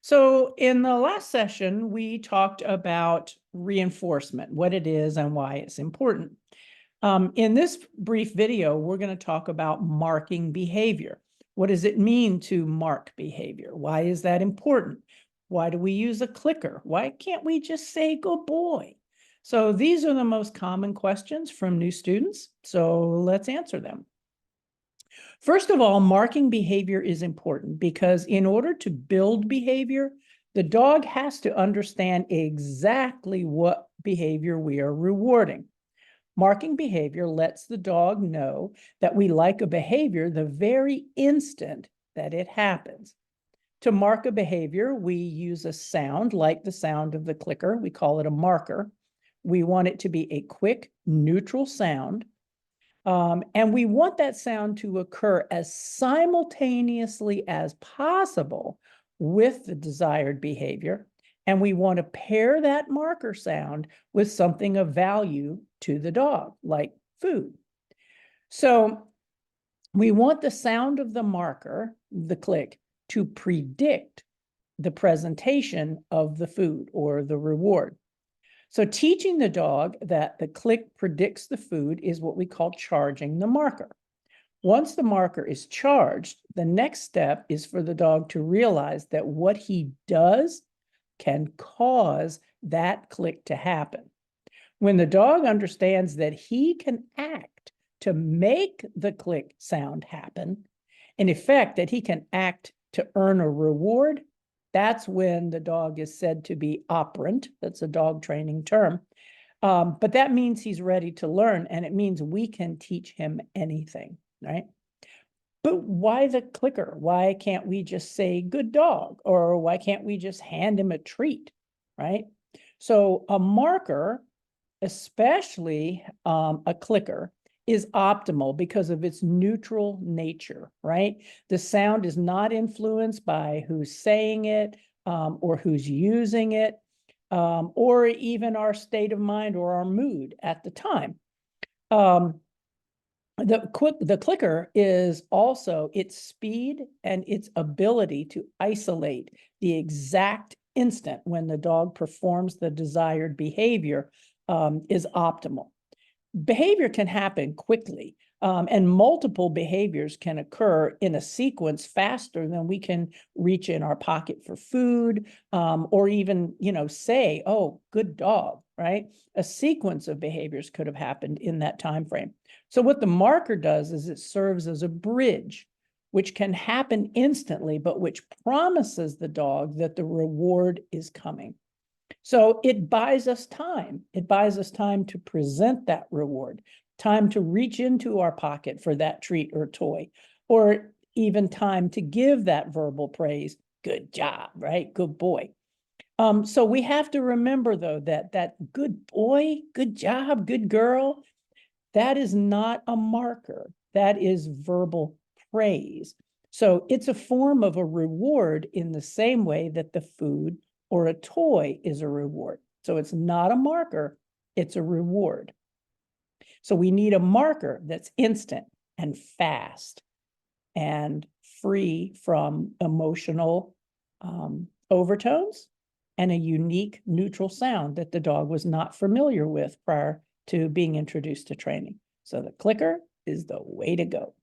So in the last session, we talked about reinforcement, what it is and why it's important. In this brief video, we're going to talk about marking behavior. What does it mean to mark behavior? Why is that important? Why do we use a clicker? Why can't we just say good boy? So these are the most common questions from new students. So let's answer them. First of all, marking behavior is important because in order to build behavior, the dog has to understand exactly what behavior we are rewarding. Marking behavior lets the dog know that we like a behavior the very instant that it happens. To mark a behavior, we use a sound like the sound of the clicker. We call it a marker. We want it to be a quick, neutral sound. And we want that sound to occur as simultaneously as possible with the desired behavior. And we want to pair that marker sound with something of value to the dog, like food. So we want the sound of the marker, the click, to predict the presentation of the food or the reward. So teaching the dog that the click predicts the food is what we call charging the marker. Once the marker is charged, the next step is for the dog to realize that what he does can cause that click to happen. When the dog understands that he can act to make the click sound happen, in effect, that he can act to earn a reward, that's when the dog is said to be operant. That's a dog training term. But that means he's ready to learn, and it means we can teach him anything, right? But why the clicker? Why can't we just say good dog? Or why can't we just hand him a treat, right? So a marker, especially a clicker, is optimal because of its neutral nature, right? The sound is not influenced by who's saying it or who's using it, or even our state of mind or our mood at the time. The clicker is also its speed and its ability to isolate the exact instant when the dog performs the desired behavior is optimal. Behavior can happen quickly, and multiple behaviors can occur in a sequence faster than we can reach in our pocket for food, or even, say, oh, good dog, right? A sequence of behaviors could have happened in that time frame. So what the marker does is it serves as a bridge, which can happen instantly, but which promises the dog that the reward is coming. So it buys us time. It buys us time to present that reward, time to reach into our pocket for that treat or toy, or even time to give that verbal praise. Good job, right? Good boy. So we have to remember, though, that good boy, good job, good girl, that is not a marker. That is verbal praise. So it's a form of a reward in the same way that the food or a toy is a reward. So it's not a marker, it's a reward. So we need a marker that's instant and fast and free from emotional overtones and a unique neutral sound that the dog was not familiar with prior to being introduced to training. So the clicker is the way to go.